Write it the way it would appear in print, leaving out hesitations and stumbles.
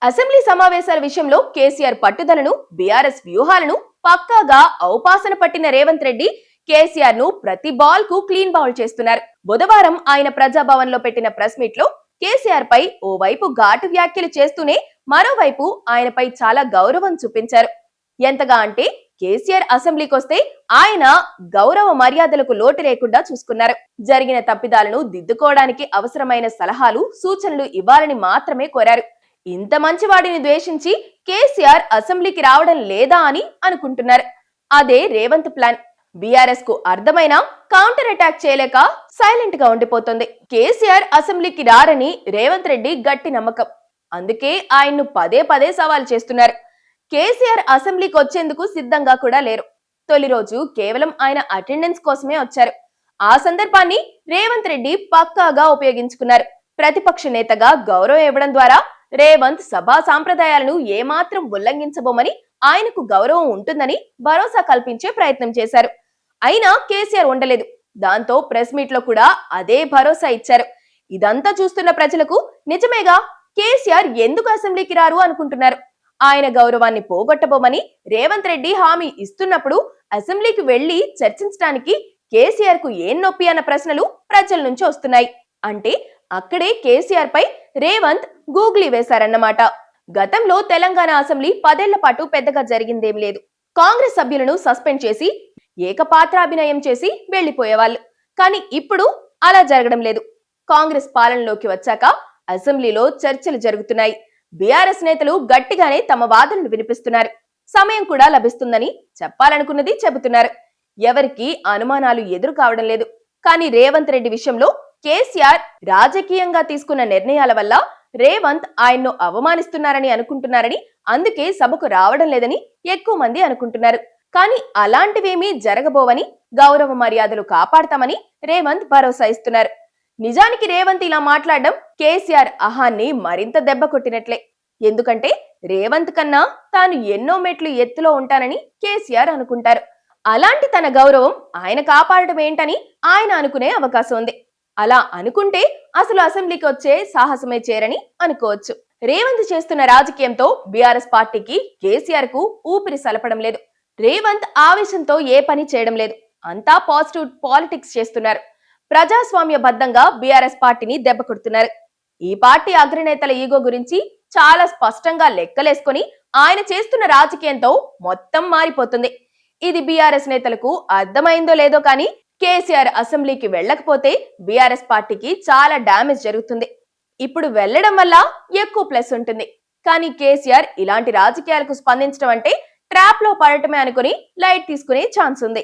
Assembly సమావేశాల విషయంలో కేసీఆర్ పట్టుదలను, బీఆర్ఎస్ వ్యూహాలను పక్కాగా ఔపాసన పట్టిన రేవంత్ రెడ్డి కేసీఆర్ ను ప్రతి బాల్ కు క్లీన్ బౌల్ చేస్తున్నారు. బుధవారం ఆయన ప్రజాభవన్ లో పెట్టిన ప్రెస్ మీట్ లో కేసీఆర్ పై ఓవైపు ఘాటు వ్యాఖ్యలు చేస్తూనే మరోవైపు ఆయనపై చాలా గౌరవం చూపించారు. ఎంతగా అంటే కేసీఆర్ అసెంబ్లీకి వస్తే ఆయన గౌరవ మర్యాదలకు లోటు లేకుండా చూసుకున్నారు. జరిగిన తప్పిదాలను దిద్దుకోవడానికి అవసరమైన సలహాలు, సూచనలు ఇవ్వాలని మాత్రమే కోరారు. ఇంత మంచివాడిని ద్వేషించి కేసీఆర్ అసెంబ్లీకి రావడం లేదా అని అనుకుంటున్నారు. అదే రేవంత్ ప్లాన్. బీఆర్ఎస్ కు అర్థమైన కౌంటర్ అటాక్ చేయలేక సైలెంట్ గా ఉండిపోతుంది. కేసీఆర్ అసెంబ్లీకి రారని రేవంత్ రెడ్డి గట్టి నమ్మకం. అందుకే ఆయన్ను పదే పదే సవాల్ చేస్తున్నారు. కేసీఆర్ అసెంబ్లీకి వచ్చేందుకు సిద్ధంగా కూడా లేరు. తొలి రోజు కేవలం ఆయన అటెండెన్స్ కోసమే వచ్చారు. ఆ సందర్భాన్ని రేవంత్ రెడ్డి పక్కాగా ఉపయోగించుకున్నారు. ప్రతిపక్ష నేతగా గౌరవం ఇవ్వడం ద్వారా రేవంత్ సభా సాంప్రదాయాలను ఏమాత్రం ఉల్లంఘించబోమని, ఆయనకు గౌరవం ఉంటుందని భరోసా కల్పించే ప్రయత్నం చేశారు. అయినా కేసీఆర్ ఉండలేదు. దాంతో ప్రెస్ మీట్ లో కూడా అదే భరోసా ఇచ్చారు. ఇదంతా చూస్తున్న ప్రజలకు నిజమేగా, కేసీఆర్ ఎందుకు అసెంబ్లీకి రారు అనుకుంటున్నారు. ఆయన గౌరవాన్ని పోగొట్టబోమని రేవంత్ రెడ్డి హామీ ఇస్తున్నప్పుడు అసెంబ్లీకి వెళ్లి చర్చించడానికి కేసీఆర్ కు ఏం నొప్పి అన్న ప్రశ్నలు ప్రజల నుంచి వస్తున్నాయి. అంటే అక్కడే కేసీఆర్ పై రేవంత్ గూగ్లీ వేశారన్నమాట. గతంలో తెలంగాణ అసెంబ్లీ 10 ఏళ్ల పాటు పెద్దగా జరిగిందేం లేదు. కాంగ్రెస్ సభ్యులను సస్పెండ్ చేసి ఏకపాత్రాభినయం చేసి వెళ్లిపోయేవాళ్ళు. కానీ ఇప్పుడు అలా జరగడం లేదు. కాంగ్రెస్ పాలనలోకి వచ్చాక అసెంబ్లీలో చర్చలు జరుగుతున్నాయి. బీఆర్ఎస్ నేతలు గట్టిగానే తమ వాదనలు వినిపిస్తున్నారు. సమయం కూడా లభిస్తుందని చెప్పాలనుకున్నది చెబుతున్నారు. ఎవరికి అనుమానాలు ఎదురు కావడం లేదు. కానీ రేవంత్ రెడ్డి విషయంలో కేసీఆర్ రాజకీయంగా తీసుకున్న నిర్ణయాల వల్ల రేవంత్ ఆయన్ను అవమానిస్తున్నారని అనుకుంటున్నారని, అందుకే సభకు రావడం లేదని ఎక్కువ మంది అనుకుంటున్నారు. కానీ అలాంటివేమీ జరగబోవని, గౌరవ మర్యాదలు కాపాడతామని రేవంత్ భరోసా ఇస్తున్నారు. నిజానికి రేవంత్ ఇలా మాట్లాడడం కేసీఆర్ అహాన్ని మరింత దెబ్బ కొట్టినట్లే. ఎందుకంటే రేవంత్ కన్నా తాను ఎన్నో మెట్లు ఎత్తులో ఉంటానని కేసీఆర్ అనుకుంటారు. అలాంటి తన గౌరవం ఆయన కాపాడటం ఏంటని ఆయన అనుకునే అవకాశం ఉంది. అలా అనుకుంటే అసలు అసెంబ్లీకి వచ్చే సాహసమే చేరని అనుకోవచ్చు. రేవంత్ చేస్తున్న రాజకీయంతో బీఆర్ఎస్ పార్టీకి, కేసీఆర్ కు ఊపిరి సలపడం లేదు. రేవంత్ ఆవేశంతో ఏ పని చేయడం లేదు. అంతా పాజిటివ్ పాలిటిక్స్ చేస్తున్నారు. ప్రజాస్వామ్య బద్దంగా బీఆర్ఎస్ పార్టీని దెబ్బ కొడుతున్నారు. ఈ పార్టీ అగ్రనేతల ఈగో గురించి చాలా స్పష్టంగా లెక్కలేసుకొని ఆయన చేస్తున్న రాజకీయంతో మొత్తం మారిపోతుంది. ఇది బీఆర్ఎస్ నేతలకు అర్థమైందో లేదో కానీ కేసీఆర్ అసెంబ్లీకి వెళ్ళకపోతే బీఆర్ఎస్ పార్టీకి చాలా డ్యామేజ్ జరుగుతుంది. ఇప్పుడు వెళ్లడం వల్ల ఎక్కువ ప్లస్ ఉంటుంది. కానీ కేసీఆర్ ఇలాంటి రాజకీయాలకు స్పందించడం అంటే ట్రాప్ లో పడటమే అనుకుని లైట్ తీసుకునే ఛాన్స్ ఉంది.